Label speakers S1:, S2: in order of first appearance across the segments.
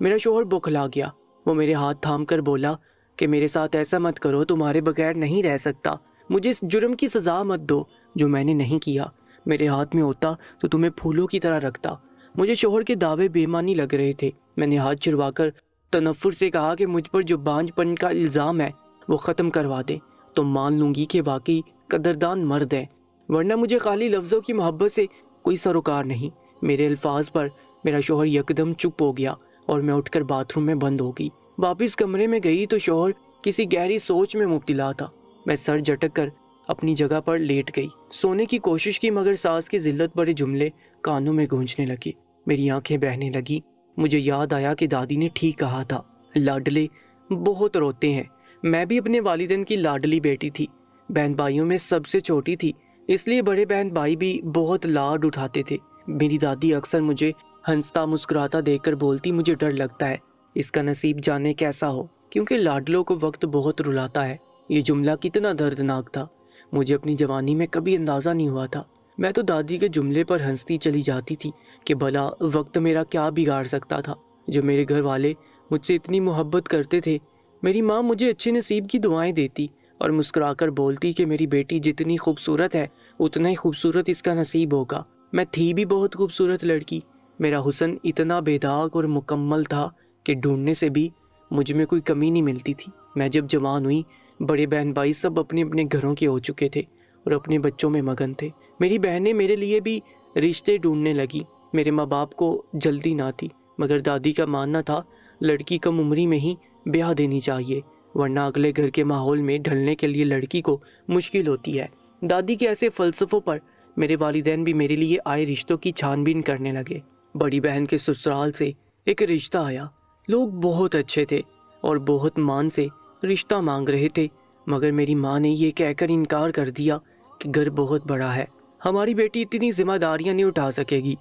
S1: میرا شوہر بوکھلا گیا۔ وہ میرے ہاتھ تھام کر بولا کہ میرے ساتھ ایسا مت کرو، تمہارے بغیر نہیں رہ سکتا، مجھے اس جرم کی سزا مت دو جو میں نے نہیں کیا، میرے ہاتھ میں ہوتا تو تمہیں پھولوں کی طرح رکھتا۔ مجھے شوہر کے دعوے بے معنی لگ رہے تھے۔ میں نے ہاتھ چھڑوا کر تنفر سے کہا کہ مجھ پر جو بانجھ پن کا الزام ہے وہ ختم کروا دیں تو مان لوں گی کہ واقعی قدردان مرد ہیں، ورنہ مجھے خالی لفظوں کی محبت سے کوئی سروکار نہیں۔ میرے الفاظ پر میرا شوہر یکدم چپ ہو گیا اور میں اٹھ کر باتھ روم میں بند ہو گئی۔ واپس کمرے میں گئی تو شوہر کسی گہری سوچ میں مبتلا تھا۔ میں سر جھٹک کر اپنی جگہ پر لیٹ گئی، سونے کی کوشش کی، مگر ساس کے ذلت بڑے جملے کانوں میں گونجنے لگے، میری آنکھیں بہنے لگی۔ مجھے یاد آیا کہ دادی نے ٹھیک کہا تھا، لاڈلے بہت روتے ہیں۔ میں بھی اپنے والدین کی لاڈلی بیٹی تھی، بہن بھائیوں میں سب سے چھوٹی تھی، اس لیے بڑے بہن بھائی بھی بہت لاڈ اٹھاتے تھے۔ میری دادی اکثر مجھے ہنستا مسکراتا دیکھ کر بولتی، مجھے ڈر لگتا ہے اس کا نصیب جانے کیسا ہو، کیونکہ لاڈلوں کو وقت بہت رلاتا ہے۔ یہ جملہ کتنا دردناک تھا، مجھے اپنی جوانی میں کبھی اندازہ نہیں ہوا تھا۔ میں تو دادی کے جملے پر ہنستی چلی جاتی تھی کہ بھلا وقت میرا کیا بگاڑ سکتا تھا، جو میرے گھر والے مجھ سے اتنی محبت کرتے تھے۔ میری ماں مجھے اچھے نصیب کی دعائیں دیتی اور مسکرا کر بولتی کہ میری بیٹی جتنی خوبصورت ہے اتنا ہی خوبصورت اس کا نصیب ہوگا۔ میں تھی بھی بہت خوبصورت لڑکی، میرا حسن اتنا بے داغ اور مکمل تھا کہ ڈھونڈنے سے بھی مجھ میں کوئی کمی نہیں ملتی تھی۔ میں جب جوان ہوئی، بڑے بہن بھائی سب اپنے اپنے گھروں کے ہو چکے تھے اور اپنے بچوں میں مگن تھے۔ میری بہنیں میرے لیے بھی رشتے ڈھونڈنے لگی۔ میرے ماں باپ کو جلدی نہ تھی، مگر دادی کا ماننا تھا لڑکی کم عمری میں ہی بیاہ دینی چاہیے، ورنہ اگلے گھر کے ماحول میں ڈھلنے کے لیے لڑکی کو مشکل ہوتی ہے۔ دادی کے ایسے فلسفوں پر میرے والدین بھی میرے لیے آئے رشتوں کی چھان بین کرنے لگے۔ بڑی بہن کے سسرال سے ایک رشتہ آیا، لوگ بہت اچھے تھے اور بہت مان سے رشتہ مانگ رہے تھے، مگر میری ماں نے یہ کہہ کر انکار کر دیا کہ گھر بہت بڑا ہے، ہماری بیٹی اتنی ذمہ داریاں نہیں اٹھا سکے گی۔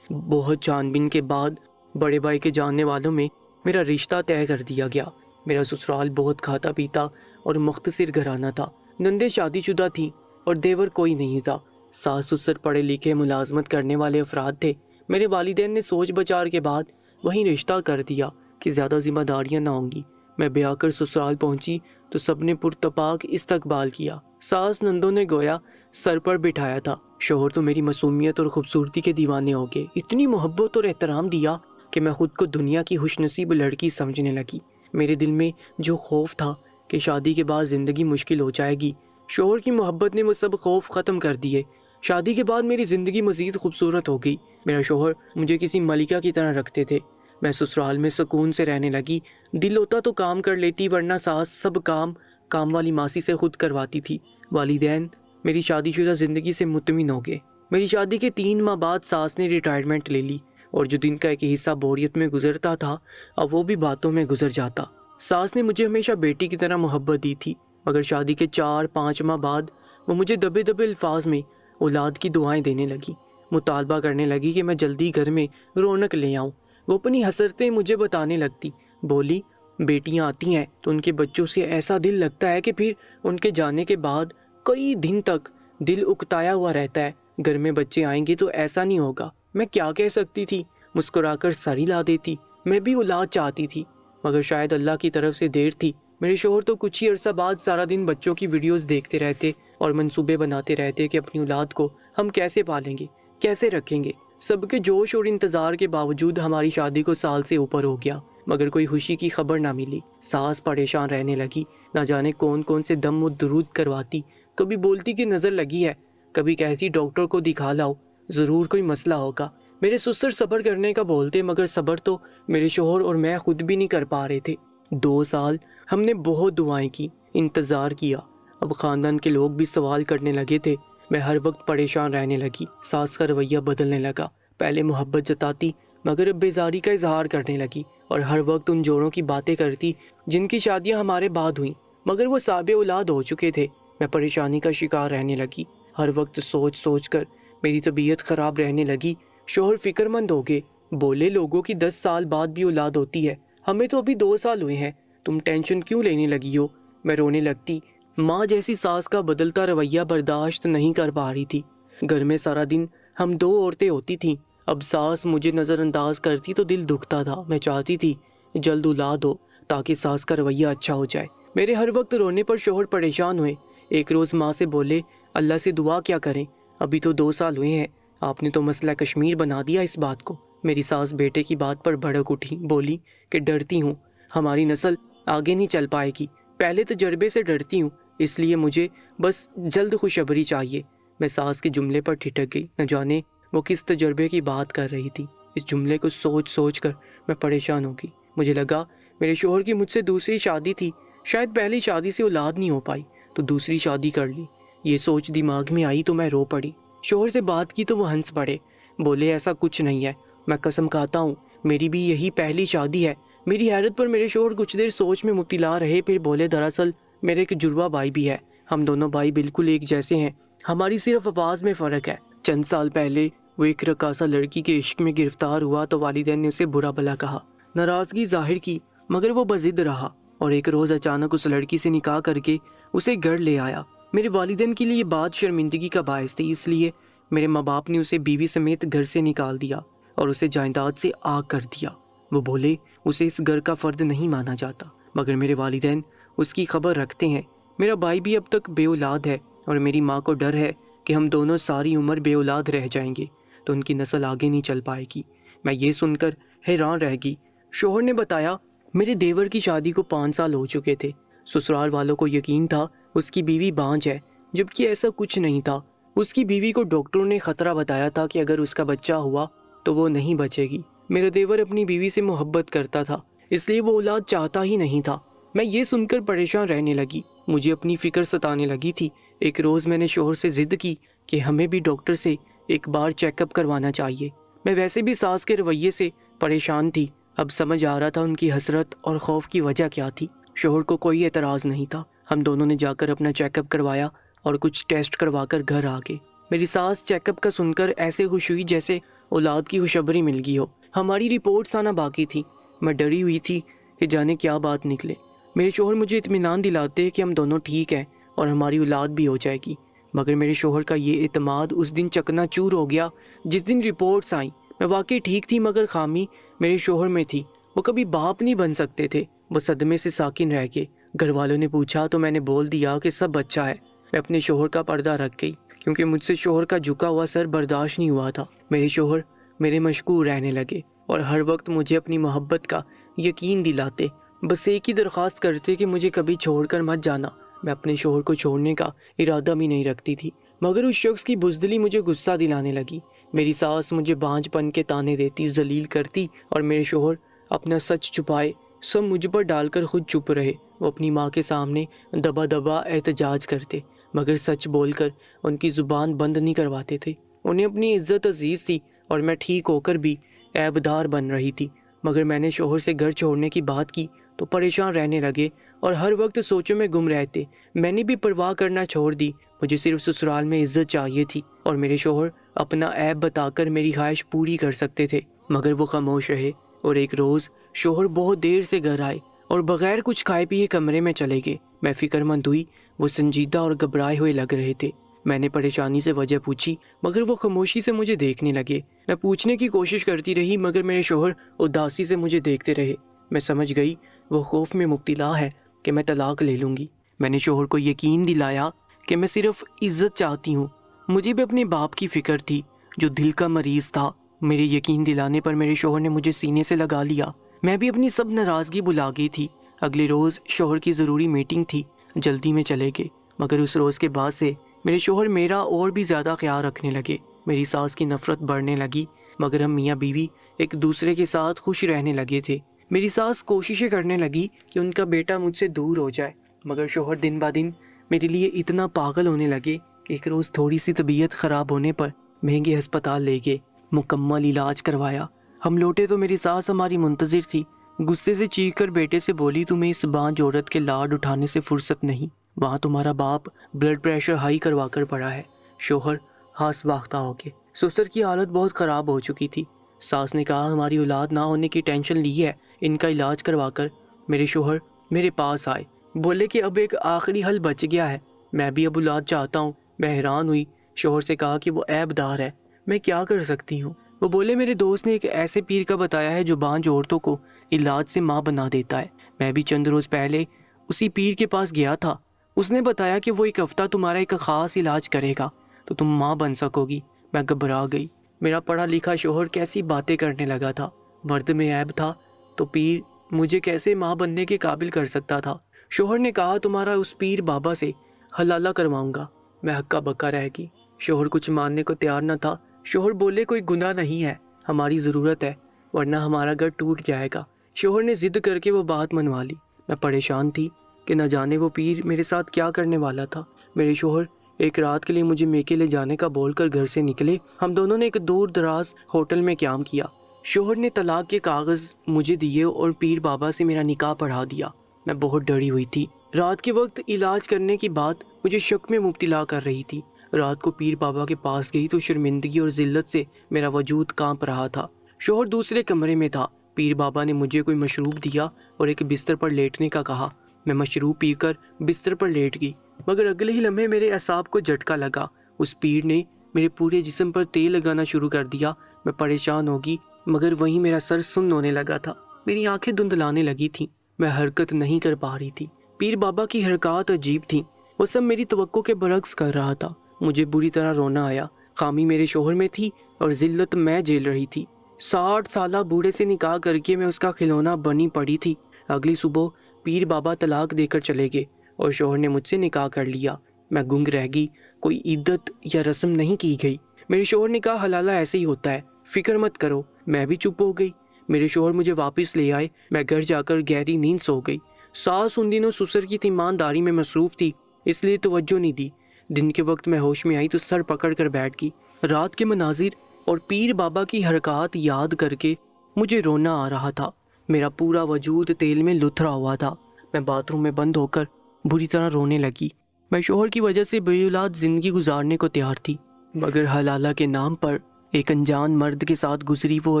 S1: بہت چھان بین کے بعد بڑے بھائی کے جاننے والوں میں میرا رشتہ طے کر دیا گیا۔ میرا سسرال بہت کھاتا پیتا اور مختصر گھرانہ تھا، نندیں شادی شدہ تھیں اور دیور کوئی نہیں تھا۔ ساس سسر پڑھے لکھے ملازمت کرنے والے افراد تھے۔ میرے والدین نے سوچ بچار کے بعد وہیں رشتہ کر دیا کہ زیادہ ذمہ داریاں نہ ہوں گی۔ میں بیاہ کر سسرال پہنچی تو سب نے پرتپاک استقبال کیا۔ ساس نندوں نے گویا سر پر بٹھایا تھا۔ شوہر تو میری معصومیت اور خوبصورتی کے دیوانے ہو گئے، اتنی محبت اور احترام دیا کہ میں خود کو دنیا کی خوش نصیب لڑکی سمجھنے لگی۔ میرے دل میں جو خوف تھا کہ شادی کے بعد زندگی مشکل ہو جائے گی، شوہر کی محبت نے وہ سب خوف ختم کر دیے۔ شادی کے بعد میری زندگی مزید خوبصورت ہو گئی۔ میرا شوہر مجھے کسی ملکہ کی طرح رکھتے تھے۔ میں سسرال میں سکون سے رہنے لگی، دل ہوتا تو کام کر لیتی، ورنہ ساس سب کام والی ماسی سے خود کرواتی تھی۔ والدین میری شادی شدہ زندگی سے مطمئن ہو گئے۔ میری شادی کے 3 ماہ بعد ساس نے ریٹائرمنٹ لے لی اور جو دن کا ایک حصہ بوریت میں گزرتا تھا اب وہ بھی باتوں میں گزر جاتا۔ ساس نے مجھے ہمیشہ بیٹی کی طرح محبت دی تھی، مگر شادی کے 4-5 ماہ بعد وہ مجھے دبے دبے الفاظ میں اولاد کی دعائیں دینے لگی، مطالبہ کرنے لگی کہ میں جلدی گھر میں رونق لے آؤں۔ وہ اپنی حسرتیں مجھے بتانے لگتی، بولی بیٹیاں آتی ہیں تو ان کے بچوں سے ایسا دل لگتا ہے کہ پھر ان کے جانے کے بعد کئی دن تک دل اکتایا ہوا رہتا ہے، گھر میں بچے آئیں گے تو ایسا نہیں ہوگا۔ میں کیا کہہ سکتی تھی، مسکرا کر سر ہلا دیتی۔ میں بھی اولاد چاہتی تھی، مگر شاید اللہ کی طرف سے دیر تھی۔ میرے شوہر تو کچھ ہی عرصہ بعد سارا دن بچوں کی ویڈیوز دیکھتے رہتے اور منصوبے بناتے رہتے کہ اپنی اولاد کو ہم کیسے پالیں گے، کیسے رکھیں گے۔ سب کے جوش اور انتظار کے باوجود ہماری شادی کو سال سے اوپر ہو گیا، مگر کوئی خوشی کی خبر نہ ملی۔ ساس پریشان رہنے لگی، نہ جانے کون کون سے دم و درود کرواتی، کبھی بولتی کہ نظر لگی ہے، کبھی کہتی ڈاکٹر کو دکھا لاؤ، ضرور کوئی مسئلہ ہوگا۔ میرے سسر صبر کرنے کا بولتے، مگر صبر تو میرے شوہر اور میں خود بھی نہیں کر پا رہے تھے۔ 2 سال ہم نے بہت دعائیں کی، انتظار کیا۔ اب خاندان کے لوگ بھی سوال کرنے لگے تھے۔ میں ہر وقت پریشان رہنے لگی۔ ساس کا رویہ بدلنے لگا، پہلے محبت جتاتی مگر اب بیزاری کا اظہار کرنے لگی اور ہر وقت ان جوڑوں کی باتیں کرتی جن کی شادیاں ہمارے بعد ہوئیں، مگر وہ صاحب اولاد ہو چکے تھے۔ میں پریشانی کا شکار رہنے لگی، ہر وقت سوچ کر میری طبیعت خراب رہنے لگی۔ شوہر فکر مند ہو گئے، بولے لوگوں کی 10 سال بعد بھی اولاد ہوتی ہے، ہمیں تو ابھی 2 سال ہوئے ہیں، تم ٹینشن کیوں لینے لگی ہو؟ میں رونے لگتی۔ ماں جیسی ساس کا بدلتا رویہ برداشت نہیں کر پا رہی تھی۔ گھر میں سارا دن ہم 2 عورتیں ہوتی تھیں، اب ساس مجھے نظر انداز کرتی تو دل دکھتا تھا۔ میں چاہتی تھی جلد اولاد ہو تاکہ ساس کا رویہ اچھا ہو جائے۔ میرے ہر وقت رونے پر شوہر پریشان ہوئے۔ ایک روز ماں سے بولے اللہ سے دعا کیا کریں، ابھی تو 2 سال ہوئے ہیں، آپ نے تو مسئلہ کشمیر بنا دیا اس بات کو۔ میری ساس بیٹے کی بات پر بھڑک اٹھی، بولی کہ ڈرتی ہوں ہماری نسل آگے نہیں چل پائے گی، پہلے تجربے سے ڈرتی ہوں، اس لیے مجھے بس جلد خوشخبری چاہیے۔ میں ساس کے جملے پر ٹھٹک گئی، نہ جانے وہ کس تجربے کی بات کر رہی تھی۔ اس جملے کو سوچ کر میں پریشان ہو گئی۔ مجھے لگا میرے شوہر کی مجھ سے دوسری شادی تھی، شاید پہلی شادی سے اولاد نہیں ہو پائی تو دوسری شادی کر لی۔ یہ سوچ دماغ میں آئی تو میں رو پڑی۔ شوہر سے بات کی تو وہ ہنس پڑے، بولے ایسا کچھ نہیں ہے، میں قسم کھاتا ہوں میری بھی یہی پہلی شادی ہے۔ میری حیرت پر میرے شوہر کچھ دیر سوچ میں مبتلا رہے، پھر بولے دراصل میرے ایک جڑواں بھائی بھی ہے، ہم دونوں بھائی بالکل ایک جیسے ہیں، ہماری صرف آواز میں فرق ہے۔ چند سال پہلے وہ ایک رقاصہ لڑکی کے عشق میں گرفتار ہوا تو والدین نے اسے برا بھلا کہا، ناراضگی ظاہر کی، مگر وہ بضد رہا اور ایک روز اچانک اس لڑکی سے نکاح کر کے اسے گھر لے آیا۔ میرے والدین کے لیے یہ بات شرمندگی کا باعث تھی، اس لیے میرے ماں باپ نے اسے بیوی سمیت گھر سے نکال دیا اور اسے جائیداد سے آگ کر دیا۔ وہ بولے اسے اس گھر کا فرد نہیں مانا جاتا، مگر میرے والدین اس کی خبر رکھتے ہیں۔ میرا بھائی بھی اب تک بے اولاد ہے اور میری ماں کو ڈر ہے کہ ہم دونوں ساری عمر بے اولاد رہ جائیں گے تو ان کی نسل آگے نہیں چل پائے گی۔ میں یہ سن کر حیران رہ گئی۔ شوہر نے بتایا میرے دیور کی شادی کو 5 سال ہو چکے تھے، سسرال والوں کو یقین تھا اس کی بیوی بانجھ ہے، جبکہ ایسا کچھ نہیں تھا۔ اس کی بیوی کو ڈاکٹروں نے خطرہ بتایا تھا کہ اگر اس کا بچہ ہوا تو وہ نہیں بچے گی۔ میرا دیور اپنی بیوی سے محبت کرتا تھا، اس لیے وہ اولاد چاہتا ہی نہیں تھا۔ میں یہ سن کر پریشان رہنے لگی، مجھے اپنی فکر ستانے لگی تھی۔ ایک روز میں نے شوہر سے ضد کی کہ ہمیں بھی ڈاکٹر سے ایک بار چیک اپ کروانا چاہیے۔ میں ویسے بھی ساس کے رویے سے پریشان تھی، اب سمجھ آ رہا تھا ان کی حسرت اور خوف کی وجہ کیا تھی۔ شوہر کو کوئی اعتراض نہیں تھا، ہم دونوں نے جا کر اپنا چیک اپ کروایا اور کچھ ٹیسٹ کروا کر گھر آ گئے۔ میری ساس چیک اپ کا سن کر ایسے خوش ہوئی جیسے اولاد کی خوشخبری مل گئی ہو۔ ہماری رپورٹس آنا باقی تھی، میں ڈری ہوئی تھی کہ جانے کیا بات نکلے۔ میرے شوہر مجھے اطمینان دلاتے کہ ہم دونوں ٹھیک ہیں اور ہماری اولاد بھی ہو جائے گی، مگر میرے شوہر کا یہ اعتماد اس دن چکنا چور ہو گیا جس دن رپورٹس آئیں۔ میں واقعی ٹھیک تھی مگر خامی میرے شوہر میں تھی، وہ کبھی باپ نہیں بن سکتے تھے۔ وہ صدمے سے ساکن رہ گئے۔ گھر والوں نے پوچھا تو میں نے بول دیا کہ سب اچھا ہے۔ میں اپنے شوہر کا پردہ رکھ گئی کیونکہ مجھ سے شوہر کا جھکا ہوا سر برداشت نہیں ہوا تھا۔ میرے شوہر میرے مشکور رہنے لگے اور ہر وقت مجھے اپنی محبت کا یقین دلاتے، بس ایک ہی درخواست کرتے کہ مجھے کبھی چھوڑ کر مت جانا۔ میں اپنے شوہر کو چھوڑنے کا ارادہ بھی نہیں رکھتی تھی، مگر اس شخص کی بزدلی مجھے غصہ دلانے لگی۔ میری ساس مجھے بانجھ پن کے تانے دیتی، ذلیل کرتی اور میرے شوہر اپنا سچ چھپائے سب مجھ پر ڈال کر خود چپ رہے۔ وہ اپنی ماں کے سامنے دبا دبا احتجاج کرتے، مگر سچ بول کر ان کی زبان بند نہیں کرواتے تھے۔ انہیں اپنی عزت عزیز تھی اور میں ٹھیک ہو کر بھی عیبدار بن رہی تھی، مگر میں نے شوہر سے گھر چھوڑنے کی بات کی تو پریشان رہنے لگے اور ہر وقت سوچوں میں گم رہتے۔ میں نے بھی پرواہ کرنا چھوڑ دی، مجھے صرف سسرال میں عزت چاہیے تھی اور میرے شوہر اپنا عیب بتا کر میری خواہش پوری کر سکتے تھے، مگر وہ خاموش رہے۔ اور ایک روز شوہر بہت دیر سے گھر آئے اور بغیر کچھ کھائے پیے کمرے میں چلے گئے۔ میں فکر مند ہوئی، وہ سنجیدہ اور گھبرائے ہوئے لگ رہے تھے۔ میں نے پریشانی سے وجہ پوچھی مگر وہ خاموشی سے مجھے دیکھنے لگے۔ میں پوچھنے کی کوشش کرتی رہی مگر میرے شوہر اداسی سے مجھے دیکھتے رہے۔ میں سمجھ گئی وہ خوف میں مبتلا ہے کہ میں طلاق لے لوں گی۔ میں نے شوہر کو یقین دلایا کہ میں صرف عزت چاہتی ہوں، مجھے بھی اپنے باپ کی فکر تھی جو دل کا مریض تھا۔ میرے یقین دلانے پر میرے شوہر نے مجھے سینے سے لگا لیا۔ میں بھی اپنی سب ناراضگی بھلا گئی تھی۔ اگلے روز شوہر کی ضروری میٹنگ تھی، جلدی میں چلے گئے، مگر اس روز کے بعد سے میرے شوہر میرا اور بھی زیادہ خیال رکھنے لگے۔ میری ساس کی نفرت بڑھنے لگی، مگر ہم میاں بیوی ایک دوسرے کے ساتھ خوش رہنے لگے تھے۔ میری ساس کوششیں کرنے لگی کہ ان کا بیٹا مجھ سے دور ہو جائے، مگر شوہر دن بہ دن میرے لیے اتنا پاگل ہونے لگے کہ ایک روز تھوڑی سی طبیعت خراب ہونے پر مہنگے ہسپتال لے گئے، مکمل علاج کروایا۔ ہم لوٹے تو میری ساس ہماری منتظر تھی، غصے سے چیخ کر بیٹے سے بولی تمہیں اس بانجھ عورت کے لاڈ اٹھانے سے فرصت نہیں، وہاں تمہارا باپ بلڈ پریشر ہائی کروا کر پڑا ہے۔ شوہر ہاس باختہ ہو گئے، سسر کی حالت بہت خراب ہو چکی تھی۔ ساس نے کہا ہماری اولاد نہ ہونے کی ٹینشن لی ہے، ان کا علاج کروا کر۔ میرے شوہر میرے پاس آئے، بولے کہ اب ایک آخری حل بچ گیا ہے، میں بھی اب اولاد چاہتا ہوں۔ میں حیران ہوئی، شوہر سے کہا کہ وہ عیب دار ہے، میں کیا کر سکتی ہوں؟ وہ بولے میرے دوست نے ایک ایسے پیر کا بتایا ہے جو بانجھ عورتوں کو علاج سے ماں بنا دیتا ہے۔ میں بھی چند روز پہلے اسی پیر کے پاس گیا تھا۔ اس نے بتایا کہ وہ ایک ہفتہ تمہارا ایک خاص علاج کرے گا تو تم ماں بن سکو گی۔ میں گھبرا گئی۔ میرا پڑھا لکھا شوہر کیسی باتیں کرنے لگا تھا، مرد میں عیب تھا تو پیر مجھے کیسے ماں بننے کے قابل کر سکتا تھا۔ شوہر نے کہا تمہارا اس پیر بابا سے حلالہ کرواؤں گا۔ میں ہکا بکا رہ گئی۔ شوہر کچھ ماننے کو تیار نہ تھا۔ شوہر بولے کوئی گناہ نہیں ہے، ہماری ضرورت ہے ورنہ ہمارا گھر ٹوٹ جائے گا۔ شوہر نے ضد کر کے وہ بات منوا لی۔ میں پریشان تھی کہ نہ جانے وہ پیر میرے ساتھ کیا کرنے والا تھا۔ میرے شوہر ایک رات کے لیے مجھے میکے لے جانے کا بول کر گھر سے نکلے۔ ہم دونوں نے ایک دور دراز ہوٹل میں قیام کیا۔ شوہر نے طلاق کے کاغذ مجھے دیے اور پیر بابا سے میرا نکاح پڑھا دیا۔ میں بہت ڈری ہوئی تھی۔ رات کے وقت علاج کرنے کی بات مجھے شک میں مبتلا کر رہی تھی۔ رات کو پیر بابا کے پاس گئی تو شرمندگی اور ذلت سے میرا وجود کانپ رہا تھا۔ شوہر دوسرے کمرے میں تھا۔ پیر بابا نے مجھے کوئی مشروب دیا اور ایک بستر پر لیٹنے کا کہا۔ میں مشروب پی کر بستر پر لیٹ گئی، مگر اگلے ہی لمحے میرے اعصاب کو جھٹکا لگا۔ اس پیر نے میرے پورے جسم پر تیل لگانا شروع کر دیا۔ میں پریشان ہوگی مگر وہیں میرا سر سن ہونے لگا تھا۔ میری آنکھیں دھندلانے لگی تھیں۔ میں حرکت نہیں کر پا رہی تھی۔ پیر بابا کی حرکات عجیب تھیں۔ وہ سب میری توقع کے برعکس کر رہا تھا۔ مجھے بری طرح رونا آیا۔ خامی میرے شوہر میں تھی اور ذلت میں جھیل رہی تھی۔ 60 سالہ بوڑھے سے نکاح کر کے میں اس کا کھلونا بنی پڑی تھی۔ اگلی صبح پیر بابا طلاق دے کر چلے گئے اور شوہر نے مجھ سے نکاح کر لیا۔ میں گنگ رہ گئی۔ کوئی عدت یا رسم نہیں کی گئی۔ میرے شوہر نے کہا حلالہ ایسے ہی ہوتا ہے، فکر مت کرو۔ میں بھی چپ ہو گئی۔ میرے شوہر مجھے واپس لے آئے۔ میں گھر جا کر گہری نیند سو گئی۔ ساس ان دنوں سسر کی تیمانداری میں مصروف تھی، اس لیے توجہ نہیں دی۔ دن کے وقت میں ہوش میں آئی تو سر پکڑ کر بیٹھ گئی۔ رات کے مناظر اور پیر بابا کی حرکات یاد کر کے مجھے رونا آ رہا تھا۔ میرا پورا وجود تیل میں لتھڑا ہوا تھا۔ میں باتھ روم میں بند ہو کر بری طرح رونے لگی۔ میں شوہر کی وجہ سے بے اولاد زندگی گزارنے کو تیار تھی، مگر حلالہ کے نام پر ایک انجان مرد کے ساتھ گزری وہ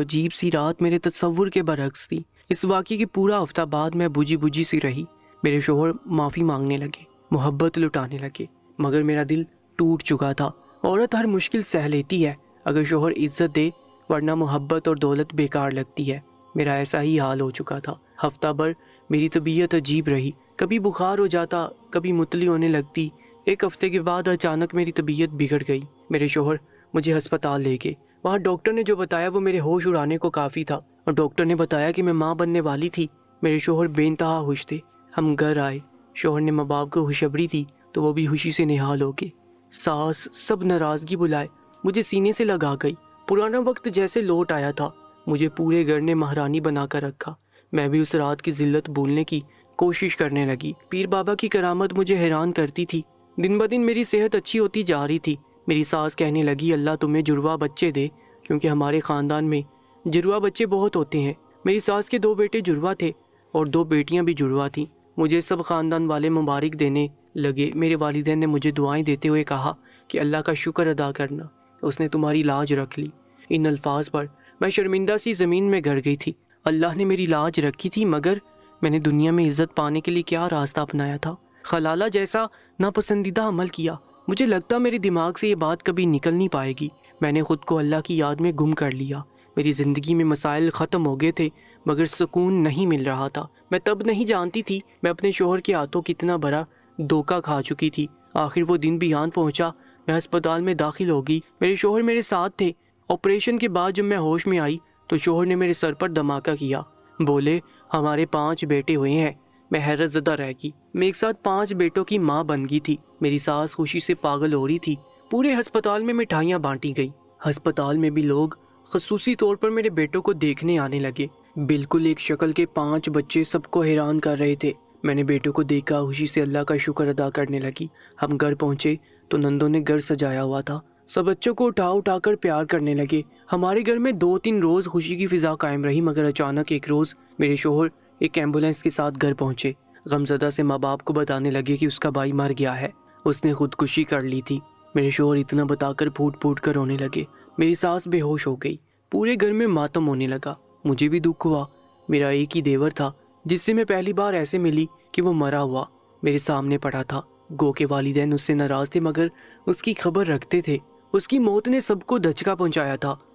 S1: عجیب سی رات میرے تصور کے برعکس تھی۔ اس واقعے کے پورا ہفتہ بعد میں بجھی بجھی سی رہی۔ میرے شوہر معافی مانگنے لگے، محبت لٹانے لگے، مگر میرا دل ٹوٹ چکا تھا۔ عورت ہر مشکل سہ لیتی ہے اگر شوہر عزت دے، ورنہ محبت اور دولت بیکار لگتی ہے۔ میرا ایسا ہی حال ہو چکا تھا۔ ہفتہ بھر میری طبیعت عجیب رہی، کبھی بخار ہو جاتا، کبھی متلی ہونے لگتی۔ ایک ہفتے کے بعد اچانک میری طبیعت بگڑ گئی۔ میرے شوہر مجھے ہسپتال لے گئے۔ وہاں ڈاکٹر نے جو بتایا وہ میرے ہوش اڑانے کو کافی تھا، اور ڈاکٹر نے بتایا کہ میں ماں بننے والی تھی۔ میرے شوہر بے انتہا خوش تھے۔ ہم گھر آئے۔ شوہر نے ماں باپ کو خوشخبری دی تو وہ بھی خوشی سے نہال ہو گئے۔ ساس سب ناراضگی بلائے مجھے سینے سے لگا گئی۔ پرانا وقت جیسے لوٹ آیا تھا۔ مجھے پورے گھر نے مہرانی بنا کر رکھا۔ میں بھی اس رات کی ذلت بھولنے کی کوشش کرنے لگی۔ پیر بابا کی کرامت مجھے حیران کرتی تھی۔ دن بدن میری صحت اچھی ہوتی جا رہی تھی۔ میری ساس کہنے لگی اللہ تمہیں جڑواں بچے دے، کیونکہ ہمارے خاندان میں جڑواں بچے بہت ہوتے ہیں۔ میری ساس کے 2 بیٹے جڑواں تھے اور 2 بیٹیاں بھی جڑواں تھیں۔ مجھے سب خاندان والے مبارک دینے لگے۔ میرے والدین نے مجھے دعائیں دیتے ہوئے کہا کہ اللہ کا شکر ادا کرنا، اس نے تمہاری لاج رکھ لی۔ ان الفاظ پر میں شرمندہ سی زمین میں گڑ گئی تھی۔ اللہ نے میری لاج رکھی تھی، مگر میں نے دنیا میں عزت پانے کے لیے کیا راستہ اپنایا تھا؟ خلالہ جیسا ناپسندیدہ عمل کیا۔ مجھے لگتا میرے دماغ سے یہ بات کبھی نکل نہیں پائے گی۔ میں نے خود کو اللہ کی یاد میں گم کر لیا۔ میری زندگی میں مسائل ختم ہو گئے تھے، مگر سکون نہیں مل رہا تھا۔ میں تب نہیں جانتی تھی میں اپنے شوہر کے ہاتھوں کتنا بڑا دھوکہ کھا چکی تھی۔ آخر وہ دن بھی آن پہنچا۔ میں ہسپتال میں داخل ہو گئی۔ میرے شوہر میرے ساتھ تھے۔ آپریشن کے بعد جب میں ہوش میں آئی تو شوہر نے میرے سر پر دھماکہ کیا۔ بولے ہمارے 5 بیٹے ہوئے ہیں۔ میں حیرت زدہ رہ گئی۔ میں ایک ساتھ 5 بیٹوں کی ماں بن گئی تھی۔ میری ساس خوشی سے پاگل ہو رہی تھی۔ پورے ہسپتال میں مٹھائیاں بانٹی گئی۔ ہسپتال میں بھی لوگ خصوصی طور پر میرے بیٹوں کو دیکھنے آنے لگے۔ بالکل ایک شکل کے 5 بچے سب کو حیران کر رہے تھے۔ میں نے بیٹوں کو دیکھا، خوشی سے اللہ کا شکر ادا کرنے لگی۔ ہم گھر پہنچے تو نندوں نے گھر سجایا ہوا تھا۔ سب بچوں کو اٹھا اٹھا کر پیار کرنے لگے۔ ہمارے گھر میں 2-3 روز خوشی کی فضا قائم رہی، مگر اچانک ایک روز میرے شوہر ایک ایمبولینس کے ساتھ گھر پہنچے۔ غمزدہ سے ماں باپ کو بتانے لگے کہ اس کا بھائی مر گیا ہے، اس نے خودکشی کر لی تھی۔ میرے شوہر اتنا بتا کر پھوٹ پھوٹ کر رونے لگے۔ میری ساس بے ہوش ہو گئی۔ پورے گھر میں ماتم ہونے لگا۔ مجھے بھی دکھ ہوا۔ میرا ایک ہی دیور تھا جس سے میں پہلی بار ایسے ملی کہ وہ مرا ہوا میرے سامنے پڑا تھا۔ گو کے والدین اس سے ناراض تھے، مگر اس کی خبر رکھتے تھے۔ اس کی موت نے سب کو دھچکا پہنچایا تھا۔